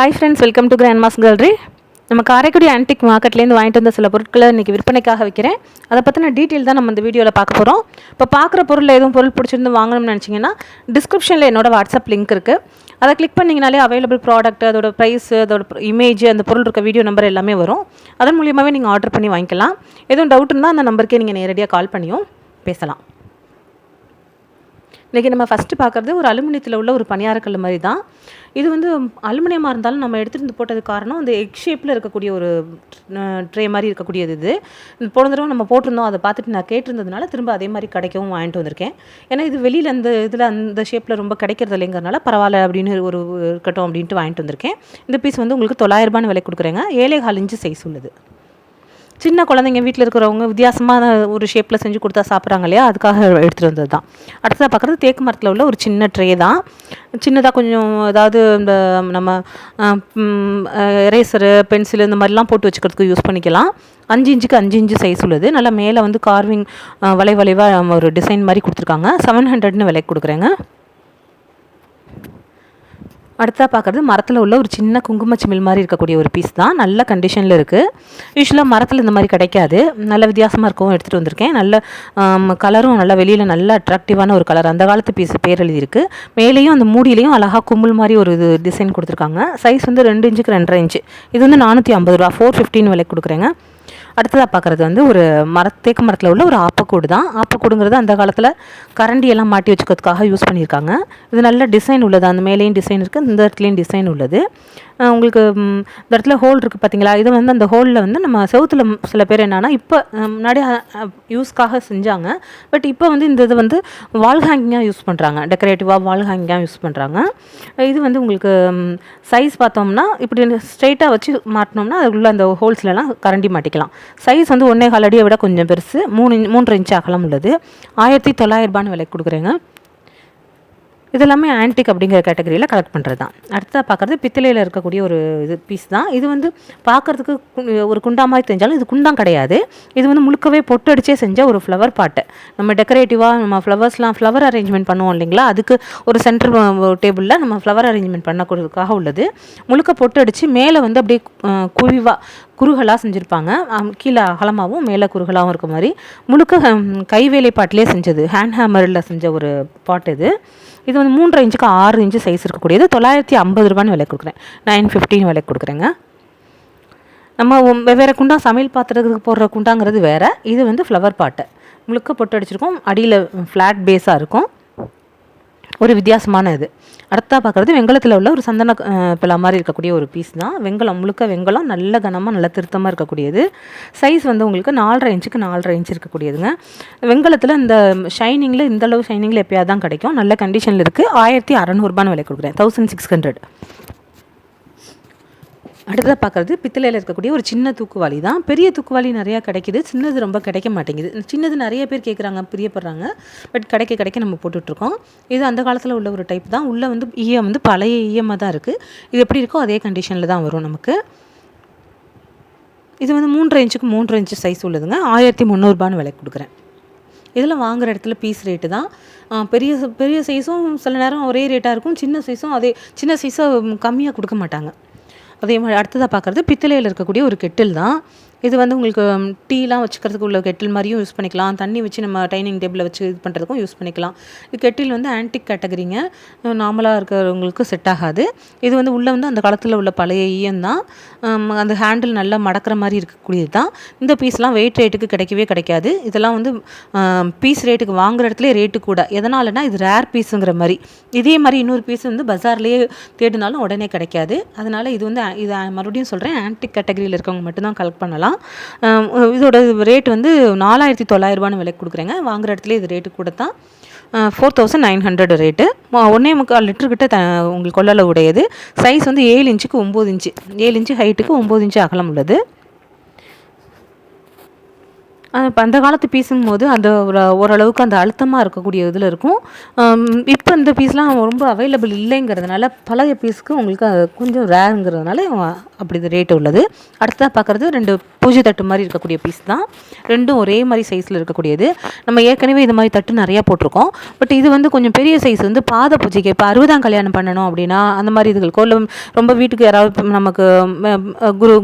Hi friends, welcome to grandma's gallery. நம்ம Karaikudi antique மார்க்கெட்லேருந்து வாங்கிட்டு வந்த சில பொருட்களை இன்றைக்கி விற்பனைக்காக வைக்கிறேன். அதை பற்றின டீட்டெயில் தான் நம்ம இந்த வீடியோவில் பார்க்க போகிறோம். இப்போ பார்க்குற பொருள் எதுவும் பொருள் பிடிச்சிருந்து வாங்கணும்னு நினச்சிங்கன்னா டிஸ்கிரிப்ஷனில் என்னோடய வாட்ஸ்அப் லிங்க் இருக்குது. அதை கிளிக் பண்ணிங்கனாலே அவைலபிள் ப்ராடக்ட், அதோட ப்ரைஸ், அதோட இமேஜ், அந்த பொருள் இருக்க வீடியோ நம்பர் எல்லாமே வரும். அதன் மூலியமாகவே நீங்கள் ஆர்டர் பண்ணி வாங்கிக்கலாம். எதுவும் டவுட் இருந்தால் அந்த நம்பருக்கே நீங்கள் நேரடியாக கால் பண்ணியும் பேசலாம். இன்றைக்கி நம்ம ஃபஸ்ட்டு பார்க்குறது ஒரு அலுமினியத்தில் உள்ள ஒரு பணியாரக்கல் மாதிரி தான். இது வந்து அலுமினியமாக இருந்தாலும் நம்ம எடுத்துகிட்டு போட்டது காரணம் அந்த எக் ஷேப்பில் இருக்கக்கூடிய ஒரு ட்ரே மாதிரி இருக்கக்கூடியது. இது போன தடவை நம்ம போட்டிருந்தோம், அதை பார்த்துட்டு நான் கேட்டிருந்ததுனால திரும்ப அதே மாதிரி கிடைக்கவும் வாங்கிட்டு வந்திருக்கேன். ஏன்னா இது வெளியில் அந்த இதில் அந்த ஷேப்பில் ரொம்ப கிடைக்கிறது இல்லைங்கிறனால பரவாயில்ல அப்படின்னு ஒரு இருக்கட்டும் அப்படின்ட்டு வாங்கிட்டு வந்திருக்கேன். இந்த பீஸ் வந்து உங்களுக்கு 900 ரூபான்னு விலை கொடுக்குறேங்க. 7.25 இன்ச்சு சைஸ் உள்ளது. சின்ன குழந்தைங்க வீட்டில் இருக்கிறவங்க வித்தியாசமான ஒரு ஷேப்பில் செஞ்சு கொடுத்தா சாப்பிட்றாங்க இல்லையா, அதுக்காக எடுத்துகிட்டு வந்தது தான். அடுத்ததாக பார்க்குறது தேக்கு மரத்தில் உள்ள ஒரு சின்ன ட்ரே தான். சின்னதாக கொஞ்சம் அதாவது இந்த நம்ம எரேசரு, பென்சிலு இந்த மாதிரிலாம் போட்டு வச்சுக்கிறதுக்கு யூஸ் பண்ணிக்கலாம். 5 இன்ச்சுக்கு 5 இன்ச்சு சைஸ் உள்ளது. நல்லா மேலே வந்து கார்விங் வளைவாக ஒரு டிசைன் மாதிரி கொடுத்துருக்காங்க. 700ன்னு விலைக்கு கொடுக்குறேங்க. அடுத்ததாக பார்க்குறது மரத்தில் உள்ள ஒரு சின்ன குங்குமச்சிமிழ் மாதிரி இருக்கக்கூடிய ஒரு பீஸ் தான். நல்ல கண்டிஷனில் இருக்குது. யூஸ்வலாக மரத்தில் இந்த மாதிரி கிடைக்காது. நல்ல வித்தியாசமாக இருக்கவும் எடுத்துகிட்டு வந்திருக்கேன். நல்ல கலரும் நல்லா வெளியில் நல்ல அட்ராக்டிவான ஒரு கலர். அந்த காலத்து பீஸ் பேர் எழுதியிருக்கு. மேலேயும் அந்த மூடியிலையும் அழகாக கும்பல் மாதிரி ஒரு டிசைன் கொடுத்துருக்காங்க. சைஸ் வந்து 2 இன்ச்சுக்கு 2.5 இன்ச்சு. இது வந்து 450 ரூபா, 415 விலைக்கு கொடுக்குறேங்க. அடுத்ததாக பார்க்குறது வந்து ஒரு தேக்கு மரத்தில் உள்ள ஒரு ஆப்பக்கூடு தான். ஆப்பக்கூடுங்கிறது அந்த காலத்தில் கரண்டியெல்லாம் மாட்டி வச்சுக்கிறதுக்காக யூஸ் பண்ணியிருக்காங்க. இது நல்ல டிசைன் உள்ளது. அந்த மேலேயும் டிசைன் இருக்குது, இந்த இடத்துலையும் டிசைன் உள்ளது. உங்களுக்கு இந்த இடத்துல ஹோல் இருக்குது பார்த்தீங்களா, இது வந்து அந்த ஹோலில் வந்து நம்ம செவுத்தில் சில பேர் என்னென்னா இப்போ முன்னாடி யூஸ்க்காக செஞ்சாங்க. பட் இப்போ வந்து இந்த இது வந்து வால் ஹேங்கிங்காக யூஸ் பண்ணுறாங்க. டெக்கரேட்டிவாக வால் ஹேங்கிங்காக யூஸ் பண்ணுறாங்க. இது வந்து உங்களுக்கு சைஸ் பார்த்தோம்னா இப்படி ஸ்ட்ரைட்டாக வச்சு மாட்டினோம்னா அதுக்குள்ள அந்த ஹோல்ஸ்லலாம் கரண்டி மாட்டிக்கலாம். சைஸ் வந்து 1.25 அடியை விட கொஞ்சம் பெருசு, 3 இன்ச்சு அகலம் உள்ளது. 1900 ரூபான்னு விலைக்கு கொடுக்குறேங்க. இதெல்லாமே ஆன்டிக் அப்படிங்கிற கேட்டகரியில் கலெக்ட் பண்ணுறது தான். அடுத்ததாக பார்க்குறது பித்தளையில் இருக்கக்கூடிய ஒரு இது பீஸ் தான். இது வந்து பார்க்குறதுக்கு ஒரு குண்டா மாதிரி தெரிஞ்சாலும் இது குண்டாம் கிடையாது. இது வந்து முழுக்கவே பொட்டு அடிச்சே செஞ்ச ஒரு ஃப்ளவர் பாட்டு. நம்ம டெக்கரேட்டிவாக நம்ம ஃப்ளவர் அரேஞ்ச்மெண்ட் பண்ணுவோம் இல்லைங்களா, அதுக்கு ஒரு சென்டர் டேபிளில் நம்ம ஃப்ளவர் அரேஞ்ச்மெண்ட் பண்ணக்கூடியதுக்காக உள்ளது. முழுக்க பொட்டு அடித்து மேலே வந்து அப்படியே குறுகலாக செஞ்சுருப்பாங்க. கீழே அகலமாகவும் மேலே குறுகலாகவும் இருக்க மாதிரி முழுக்க கைவேலைப்பாட்டிலே செஞ்சது. ஹேண்ட் ஹேமரில் செஞ்ச ஒரு பாட்டு இது. இது வந்து 3.5 இன்ச்சுக்கு 6 இன்ச்சு சைஸ் இருக்கக்கூடியது. 950 ரூபான்னு விலை கொடுக்குறேன். 915 விலை கொடுக்குறேங்க. நம்ம வெவ்வேறு குண்டா சமையல் பாத்திரத்துக்கு போடுற குண்டாங்கிறது வேறு. இது வந்து ஃப்ளவர் பாட்டு முழுக்க பொட்டு அடிச்சிருக்கோம். அடியில் ஃப்ளாட் பேஸாக இருக்கும். ஒரு வித்தியாசமான இது. அடுத்ததாக பார்க்குறது வெங்கலத்தில் உள்ள ஒரு சந்தன பிள்ளை மாதிரி இருக்கக்கூடிய ஒரு பீஸ் தான். முழுக்க வெங்கலம் நல்ல கனமாக நல்ல திருத்தமாக இருக்கக்கூடியது. சைஸ் வந்து உங்களுக்கு 4.5 இன்ச்சுக்கு 4.5 இன்ச்சு இருக்கக்கூடியதுங்க. வெங்கலத்தில் இந்த ஷைனிங்கில் இந்தளவு ஷைனிங்கில் எப்போயாவது தான் கிடைக்கும். நல்ல கண்டிஷனில் இருக்குது. 1600 ரூபான்னு விலை கொடுக்குறேன். 1600. அடுத்ததாக பார்க்குறது பித்தளையில் இருக்கக்கூடிய ஒரு சின்ன தூக்குவாளி தான். பெரிய தூக்குவாளி நிறையா கிடைக்கிது, சின்னது ரொம்ப கிடைக்க மாட்டேங்குது. சின்னது நிறைய பேர் கேட்குறாங்க, பிரியப்படுறாங்க. பட் கிடைக்க நம்ம போட்டுட்ருக்கோம். இது அந்த காலத்தில் உள்ள ஒரு டைப் தான். உள்ளே வந்து ஈயம் வந்து பழைய ஈயமாக தான் இருக்குது. இது எப்படி இருக்கோ அதே கண்டிஷனில் தான் வரும் நமக்கு. இது வந்து 3.5 இன்ச்சுக்கு 3 இன்ச்சு சைஸ் உள்ளதுங்க. 1300 ரூபான்னு விலை கொடுக்குறேன். இதில் வாங்குகிற இடத்துல பீஸ் ரேட்டு தான். பெரிய சைஸும் சில நேரம் ஒரே ரேட்டாக இருக்கும். சின்ன சைஸும் சின்ன சைஸை கம்மியாக கொடுக்க மாட்டாங்க. அதே மாதிரி அடுத்ததாக பார்க்குறது பித்தளையில் இருக்கக்கூடிய ஒரு கெட்டில் தான். இது வந்து உங்களுக்கு டீலாம் வச்சுக்கிறதுக்கு உள்ள கெட்டில் மாதிரியும் யூஸ் பண்ணிக்கலாம். தண்ணி வச்சு நம்ம டைனிங் டேபிளில் வச்சு இது பண்ணுறதுக்கும் யூஸ் பண்ணிக்கலாம். இது கெட்டில் வந்து ஆன்டிக் கேட்டகரிங்க. நார்மலாக இருக்கிறவங்களுக்கு செட் ஆகாது. இது வந்து உள்ளே வந்து அந்த காலத்தில் உள்ள பழைய ஈயம் தான். அந்த ஹேண்டில் நல்லா மடக்கிற மாதிரி இருக்கக்கூடியது தான். இந்த பீஸ்லாம் வெயிட் ரேட்டுக்கு கிடைக்காது. இதெல்லாம் வந்து பீஸ் ரேட்டுக்கு வாங்குகிற இடத்துல ரேட்டு கூட. எதனாலனா இது ரேர் பீஸுங்கிற மாதிரி. இதே மாதிரி இன்னொரு பீஸ் வந்து பஜார்லேயே தேடினாலும் உடனே கிடைக்காது. அதனால் இது மறுபடியும் சொல்கிறேன், ஆன்டிக் கேட்டகரியில் இருக்கவங்க மட்டும்தான் கலெக்ட் பண்ணலாம். இதோட ரேட் வந்து 4900 ரூபான்னு விலை கொடுக்குறேங்க. வாங்குகிற இடத்துல இது ரேட்டு கூட தான். 4900 ரேட்டு. 1.25 லிட்டர்கிட்ட உங்களுக்கு கொள்ளளவு உடையது. சைஸ் வந்து 7 இன்ச்சுக்கு 9 இன்ச்சு. 7 இன்ச்சு ஹைட்டுக்கு 9 இன்ச்சு அகலம் உள்ளது. இப்போ அந்த காலத்து பீஸுங்கும்போது அந்த ஓரளவுக்கு அந்த அழுத்தமாக இருக்கக்கூடிய இதில் இருக்கும். இப்போ இந்த பீஸ்லாம் ரொம்ப அவைலபிள் இல்லைங்கிறதுனால பழைய பீஸுக்கு உங்களுக்கு கொஞ்சம் ரேருங்கிறதுனால அப்படி இது ரேட்டு உள்ளது. அடுத்ததாக பார்க்குறது 2 பூஜை தட்டு மாதிரி இருக்கக்கூடிய பீஸ் தான். ரெண்டும் ஒரே மாதிரி சைஸில் இருக்கக்கூடியது. நம்ம ஏற்கனவே இது மாதிரி தட்டு நிறையா போட்டிருக்கோம். பட் இது வந்து கொஞ்சம் பெரிய சைஸ் வந்து பாத பூஜைக்கு இப்போ 60ஆம் கல்யாணம் பண்ணணும் அப்படின்னா அந்த மாதிரி இதுகளுக்கோ இல்லை ரொம்ப வீட்டுக்கு யாராவது நமக்கு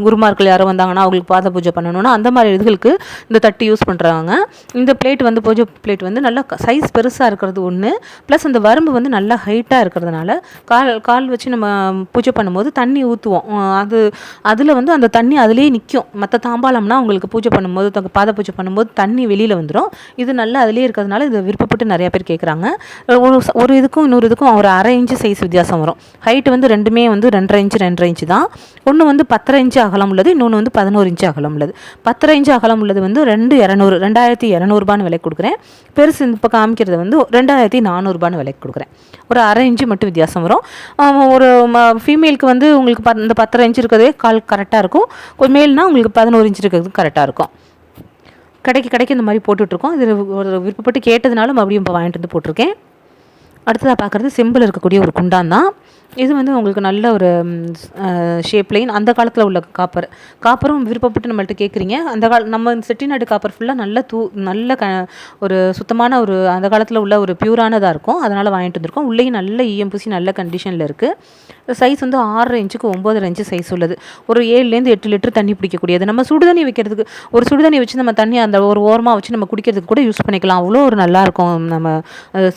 குருமார்கள் யாரோ வந்தாங்கன்னா அவங்களுக்கு பாத பூஜை பண்ணணும்னா அந்த மாதிரி இதுகளுக்கு இந்த தட்டு யூஸ் பண்ணுறாங்க. இந்த பிளேட் வந்து பூஜை பிளேட் வந்து நல்லா சைஸ் பெருசாக இருக்கிறது ஒன்று, ப்ளஸ் அந்த வரம்பு வந்து நல்லா ஹைட்டாக இருக்கிறதுனால கால் வச்சு நம்ம பூஜை பண்ணும்போது தண்ணி ஊற்றுவோம். அதில் வந்து அந்த தண்ணி அதிலே நிற்கும். மற்ற தாம்பாளம்னா உங்களுக்கு பூஜை பண்ணும்போது பாத பூஜை பண்ணும்போது தண்ணி வெளியில் வந்துடும். இது நல்லா அதிலே இருக்கிறதுனால இது விருப்பப்பட்டு நிறையா பேர் கேட்குறாங்க. ஒரு இதுக்கும் இன்னொரு இதுக்கும் ஒரு 1/2 இன்ச்சு சைஸ் வித்தியாசம் வரும். ஹைட்டு வந்து ரெண்டுமே வந்து 2.5 இன்ச்சு தான். ஒன்று வந்து 10.5 இன்ச்சு அகலம் உள்ளது, இன்னொன்று வந்து 11 இன்ச்சு அகலம் உள்ளது. 10.5 இன்ச்சு அகலம் உள்ளது வந்து 2200 விலை கொடுக்குறேன். பெருசு இப்போ காமிக்கிறது வந்து 2400 விலைக்கு கொடுக்குறேன். ஒரு 1/2 இன்ச்சு மட்டும் வித்தியாசம் வரும். ஒரு ஃபீமேலுக்கு வந்து உங்களுக்கு இந்த 10.5 இன்ச்சு இருக்கிறதே கால் கரெக்டாக இருக்கும். ஒரு மேல்னா உங்களுக்கு 11 இன்ச்சு இருக்கிறது கரெக்டாக இருக்கும். கடைக்கு இந்த மாதிரி போட்டுட்ருக்கோம். இது ஒரு விருப்பப்பட்டு கேட்டதுனால மறுபடியும் இப்போ வாங்கிட்டு வந்து போட்டிருக்கேன். அடுத்ததாக பார்க்குறது செம்பில் இருக்கக்கூடிய ஒரு குண்டான் தான். இது வந்து உங்களுக்கு நல்ல ஒரு ஷேப் லைன். அந்த காலத்தில் உள்ள காப்பரும் விருப்பப்பட்டு நம்மள்ட்ட கேட்குறீங்க. நம்ம செட்டிநாடு காப்பர் ஃபுல்லாக நல்ல ஒரு சுத்தமான ஒரு அந்த காலத்தில் உள்ள ஒரு பியூரானதாக இருக்கும். அதனால் வாங்கிட்டு வந்திருக்கோம். உள்ளேயும் நல்ல EMPC நல்ல கண்டிஷனில் இருக்குது. சைஸ் வந்து 6.5 இன்ச்சுக்கு 9.5 இன்ச்சு சைஸ் உள்ளது. ஒரு 7லேருந்து 8 லிட்டர் தண்ணி பிடிக்கக்கூடியது. நம்ம சுடுதண்ணி வைக்கிறதுக்கு ஒரு சுடுதண்ணி வச்சு நம்ம தண்ணி அந்த ஒரு ஓரமாக வச்சு நம்ம குடிக்கிறதுக்கு கூட யூஸ் பண்ணிக்கலாம். அவ்வளோ ஒரு நல்லாயிருக்கும். நம்ம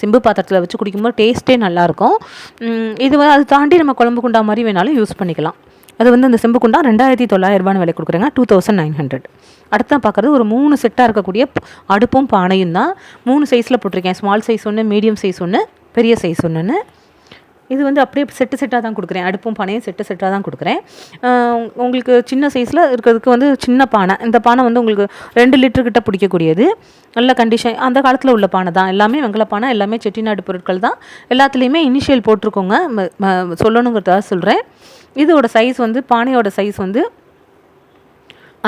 செம்பு பாத்திரத்தில் வச்சு குடிக்கும்போது டேஸ்ட்டே நல்லாயிருக்கும். இது அது தாண்டி நம்ம குழம்பு குண்டா மாதிரி வேணாலும் யூஸ் பண்ணிக்கலாம். அது வந்து அந்த செம்பு குண்டா 2900 விலை கொடுக்குறேங்க. 2900. அடுத்த பார்க்குறது ஒரு 3 செட்டாக இருக்கக்கூடிய அடுப்பும் பானையும் தான். 3 சைஸில் போட்டிருக்கேன். ஸ்மால் சைஸ் ஒன்று, மீடியம் சைஸ் ஒன்று, பெரிய சைஸ் ஒன்றுன்னு. இது வந்து அப்படியே செட்டாக தான் கொடுக்குறேன். அடுப்பும் பானையும் செட்டாக தான் கொடுக்குறேன். உங்களுக்கு சின்ன சைஸில் இருக்கிறதுக்கு வந்து சின்ன பானை. இந்த பானை வந்து உங்களுக்கு 2 லிட்டர்கிட்ட பிடிக்கக்கூடியது. நல்ல கண்டிஷன். அந்த காலத்தில் உள்ள பானை தான். எல்லாமே வெங்கல பானை, எல்லாமே செட்டிநாடு பொருட்கள் தான். எல்லாத்துலேயுமே இனிஷியல் போட்டிருக்கோங்க. சொல்லணுங்கிறதாக சொல்கிறேன். இதோட சைஸ் வந்து பானையோட சைஸ் வந்து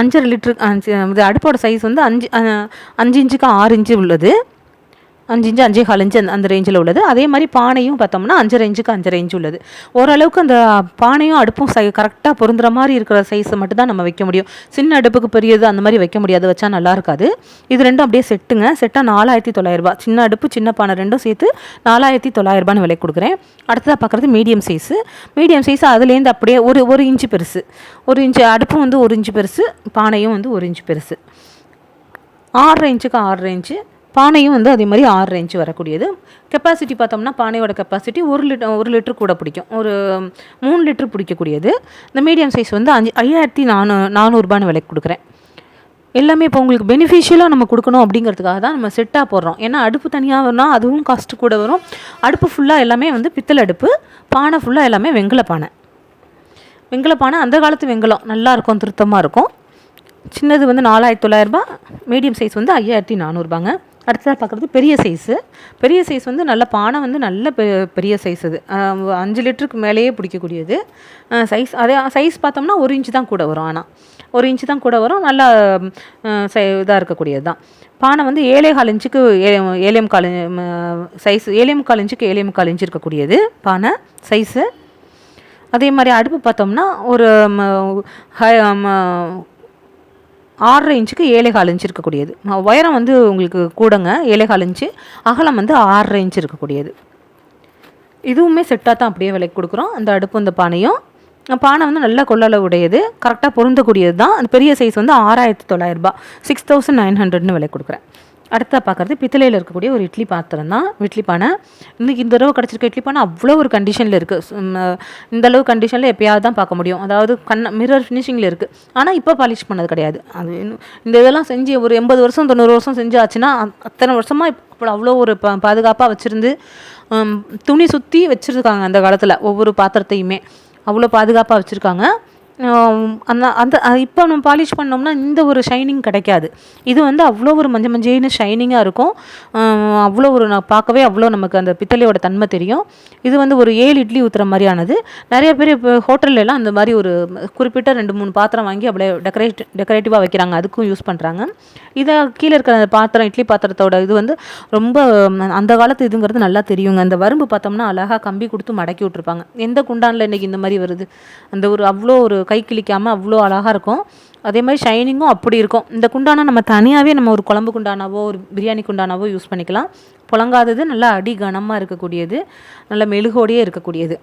5.5 லிட்டரு. இது அடுப்போட சைஸ் வந்து 5 இன்ச்சுக்கு 6 இன்ச்சு உள்ளது. 5 இன்ச்சு 5.25 இன்ச்சு அந்த ரேஞ்சில் உள்ளது. அதே மாதிரி பானையும் பார்த்தோம்னா 5.5 இன்ச்சுக்கு 5.5 இன்ச்சு உள்ளது. ஓரளவுக்கு அந்த பானையும் அடுப்பும் கரெக்டாக பொருந்துற மாதிரி இருக்கிற சைஸை மட்டும் தான் நம்ம வைக்க முடியும். சின்ன அடுப்புக்கு பெரியது அந்த மாதிரி வைக்க முடியாது, வச்சா நல்லா இருக்காது. இது ரெண்டும் அப்படியே செட்டுங்க. செட்டாக 4900. சின்ன அடுப்பு சின்ன பானை ரெண்டும் சேர்த்து 4900 விலை கொடுக்குறேன். அடுத்ததாக பார்க்குறது மீடியம் சைஸு. மீடியம் சைஸு அதுலேருந்து அப்படியே ஒரு இன்ச்சு பெருசு. 1 இன்ச்சு அடுப்பும் வந்து 1 இன்ச்சு பெருசு, பானையும் வந்து 1 இன்ச்சு பெருசு. 6.5 இன்ச்சுக்கு 6.5 இன்ச்சு, பானையும் வந்து அதே மாதிரி 6 இன்ச்சு வரக்கூடியது. கெப்பாசிட்டி பார்த்தோம்னா பானையோட கெப்பாசிட்டி 1 லிட்டர் கூட பிடிக்கும். ஒரு 3 லிட்டர் பிடிக்கக்கூடியது. இந்த மீடியம் சைஸ் வந்து 5400 விலைக்கு கொடுக்குறேன். எல்லாமே இப்போ உங்களுக்கு பெனிஃபிஷியலாக நம்ம கொடுக்கணும் அப்படிங்கிறதுக்காக தான் நம்ம செட்டாக போடுறோம். ஏன்னா அடுப்பு தனியாக வரணும், அதுவும் காஸ்ட்டு கூட வரும். அடுப்பு ஃபுல்லாக எல்லாமே வந்து பித்தளை அடுப்பு, பானை ஃபுல்லாக எல்லாமே வெங்கல பானை. வெங்கல பானை அந்த காலத்து வெங்கலம் நல்லாயிருக்கும், திருத்தமாக இருக்கும். சின்னது வந்து 4900, மீடியம் சைஸ் வந்து 5400. அடுத்ததாக பார்க்குறது பெரிய சைஸு. பெரிய சைஸ் வந்து நல்ல பானை வந்து நல்ல பெரிய சைஸ். அது 5 லிட்டருக்கு மேலேயே பிடிக்கக்கூடியது சைஸ். அதே சைஸ் பார்த்தோம்னா 1 இன்ச்சு தான் கூட வரும். ஆனால் 1 இன்ச்சு தான் கூட வரும். நல்லா இதாக இருக்கக்கூடியது தான். பானை வந்து 7.25 இன்ச்சுக்கு 7.25 சைஸ். 7.25 இன்ச்சுக்கு 7.25 இன்ச்சு இருக்கக்கூடியது பானை சைஸு. அதே மாதிரி அடுப்பு பார்த்தோம்னா ஒரு 6.5 இன்ச்சுக்கு 7.25 இன்ச்சு இருக்கக்கூடியது. உயரம் வந்து உங்களுக்கு கூடங்க 7.25 இன்ச்சு, அகலம் வந்து 6.5 இன்ச்சு இருக்கக்கூடியது. இதுவுமே செட்டாக தான் அப்படியே விலைக்கு கொடுக்குறோம். அந்த அடுப்பு இந்த பானையும். பானை வந்து நல்ல கொள்ளளவு உடையது, கரெக்டாக பொருந்தக்கூடியது தான். அந்த பெரிய சைஸ் வந்து 6900, 6900 விலை கொடுக்குறேன். அடுத்தா பார்க்குறது பித்தளையில் இருக்கக்கூடிய ஒரு இட்லி பாத்திரம் தான், இட்லி பானை. இன்றைக்கி இந்த தடவை கிடச்சிருக்க இட்லி பானை அவ்வளோ ஒரு கண்டிஷனில் இருக்குது. இந்தளவு கண்டிஷனில் எப்போயாவது தான் பார்க்க முடியும். அதாவது மிரர் ஃபினிஷிங்கில் இருக்குது. ஆனால் இப்போ பாலிஷ் பண்ணது கிடையாது. அது இந்த இதெல்லாம் செஞ்சு ஒரு 80 வருஷம் 90 வருஷம் செஞ்சு ஆச்சுன்னா அத்தனை வருஷமாக இப்போ அவ்வளோ ஒரு பாதுகாப்பாக வச்சுருந்து துணி சுற்றி வச்சுருக்காங்க. அந்த காலத்தில் ஒவ்வொரு பாத்திரத்தையுமே அவ்வளோ பாதுகாப்பாக வச்சுருக்காங்க. அந்த அந்த இப்போ நம்ம பாலிஷ் பண்ணோம்னா இந்த ஒரு ஷைனிங் கிடைக்காது. இது வந்து அவ்வளோ ஒரு மஞ்சேன்னு ஷைனிங்காக இருக்கும். அவ்வளோ ஒரு நான் பார்க்கவே அவ்வளோ நமக்கு அந்த பித்தளையோட தன்மை தெரியும். இது வந்து ஒரு 7 இட்லி ஊற்றுற மாதிரியானது. நிறைய பேர் இப்போ ஹோட்டல்லலாம் அந்த மாதிரி ஒரு குறிப்பிட்ட 2, 3 பாத்திரம் வாங்கி அப்படியே டெக்கரேட்டிவாக வைக்கிறாங்க. அதுக்கும் யூஸ் பண்ணுறாங்க. இதை கீழே இருக்கிற அந்த பாத்திரம், இட்லி பாத்திரத்தோட இது வந்து ரொம்ப அந்த காலத்து இதுங்கிறது நல்லா தெரியுங்க. அந்த வரும்பு பார்த்தோம்னா அழகாக கம்பி கொடுத்து மடக்கி விட்ருப்பாங்க. எந்த குண்டானில் இன்றைக்கி இந்த மாதிரி வருது? அந்த ஒரு அவ்வளோ ஒரு கை கிழிக்காமல் அவ்வளோ அழகாக இருக்கும். அதே மாதிரி ஷைனிங்கும் அப்படி இருக்கும். இந்த குண்டானா நம்ம தனியாகவே நம்ம ஒரு குழம்பு குண்டானாவோ ஒரு பிரியாணி குண்டானாவோ யூஸ் பண்ணிக்கலாம். புழங்காதது, நல்லா அடி கனமாக இருக்கக்கூடியது, நல்ல மெழுகோடையே இருக்கக்கூடியது.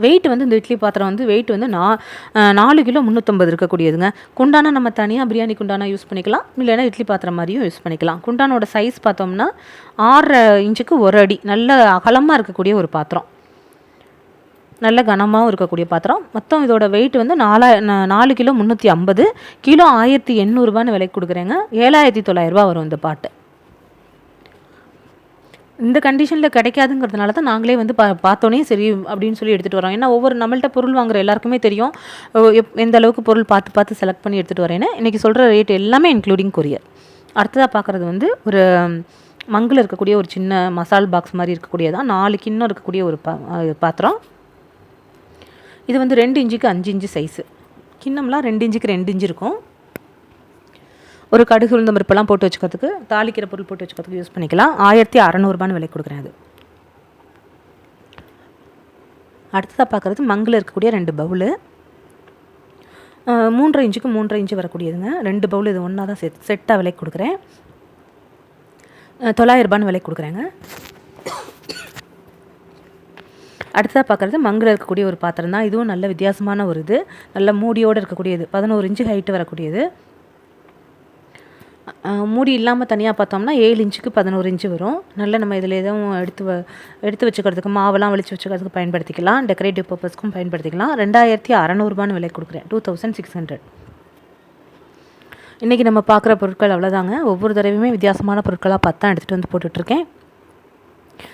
வெயிட் வந்து இந்த இட்லி பாத்திரம் வந்து வெயிட் வந்து 4 கிலோ 350 இருக்கக்கூடியதுங்க. குண்டானா நம்ம தனியாக பிரியாணி குண்டானா யூஸ் பண்ணிக்கலாம், இல்லைன்னா இட்லி பாத்திரம் மாதிரியும் யூஸ் பண்ணிக்கலாம். குண்டானோட சைஸ் பார்த்தோம்னா 6 இன்ச்சுக்கு 1 அடி, நல்ல அகலமாக இருக்கக்கூடிய ஒரு பாத்திரம், நல்ல கனமாகவும் இருக்கக்கூடிய பாத்திரம். மொத்தம் இதோட வெயிட் வந்து 4 கிலோ 350, கிலோ 1800 விலைக்கு கொடுக்குறேங்க. 7900 வரும் இந்த பாட்டு. இந்த கண்டிஷனில் கிடைக்காதுங்கிறதுனால தான் நாங்களே வந்து பார்த்தோன்னே சரி அப்படின்னு சொல்லி எடுத்துகிட்டு வரோம். ஏன்னா ஒவ்வொரு நம்மள்ட்ட பொருள் வாங்குற எல்லாருக்குமே தெரியும் எந்த அளவுக்கு பொருள் பார்த்து செலக்ட் பண்ணி எடுத்துகிட்டு வரேன்னு. இன்றைக்கி சொல்கிற ரேட் எல்லாமே இன்க்ளூடிங் கொரியர். அடுத்ததாக பார்க்குறது வந்து ஒரு மங்கில் இருக்கக்கூடிய ஒரு சின்ன மசால் பாக்ஸ் மாதிரி இருக்கக்கூடியதான், 4 கிண்ணம் இருக்கக்கூடிய ஒரு பாத்திரம். இது வந்து 2 இன்ச்சுக்கு 5 இன்ச்சு சைஸு. கிண்ணம்லாம் 2 இன்ச்சுக்கு 2 இன்ச்சு இருக்கும். ஒரு கடுகு உளுந்த பருப்பெல்லாம் போட்டு வச்சுக்கிறதுக்கு, தாளிக்கிற பொருள் போட்டு வச்சுக்கிறதுக்கு யூஸ் பண்ணிக்கலாம். 1600 விலை கொடுக்குறேன் அது. அடுத்ததாக பார்க்குறது மங்கில் இருக்கக்கூடிய 2 பவுலு, 3.5 இன்ச்சுக்கு 3.5 இன்ச்சு வரக்கூடியதுங்க. 2 பவுல் இது ஒன்றா தான் செட்டாக விலைக்கு கொடுக்குறேன். 900 விலைக்கு கொடுக்குறேங்க. அடுத்ததாக பார்க்குறது மங்கில் இருக்கக்கூடிய ஒரு பாத்திரம் தான். இதுவும் நல்ல வித்தியாசமான ஒரு இது, நல்ல மூடியோடு இருக்கக்கூடியது, 11 இன்ச்சு ஹைட்டு வரக்கூடியது. மூடி இல்லாமல் தனியாக பார்த்தோம்னா 7 இன்ச்சுக்கு 11 இன்ச்சு வரும். நல்ல நம்ம இதில் எதுவும் எடுத்து வச்சுக்கிறதுக்கு, மாவெல்லாம் வலிச்சு வச்சுக்கிறதுக்கு பயன்படுத்திக்கலாம். டெக்கரேட்டிவ் பர்பஸ்க்கும் பயன்படுத்திக்கலாம். 2600 விலை கொடுக்குறேன், 2600. இன்றைக்கி நம்ம பார்க்குற பொருட்கள் அவ்வளோதாங்க. ஒவ்வொரு தடவையுமே வித்தியாசமான பொருட்களாக பார்த்தா எடுத்துகிட்டு வந்து போட்டுட்ருக்கேன்.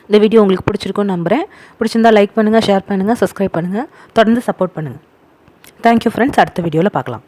இந்த வீடியோ உங்களுக்கு பிடிச்சிருக்குன்னு நம்புகிறேன். பிடிச்சிருந்தால் லைக் பண்ணுங்கள், ஷேர் பண்ணுங்கள், சப்ஸ்கிரைப் பண்ணுங்கள், தொடர்ந்து சப்போர்ட் பண்ணுங்கள். Thank you friends. அடுத்த வீடியோவில் பார்க்கலாம்.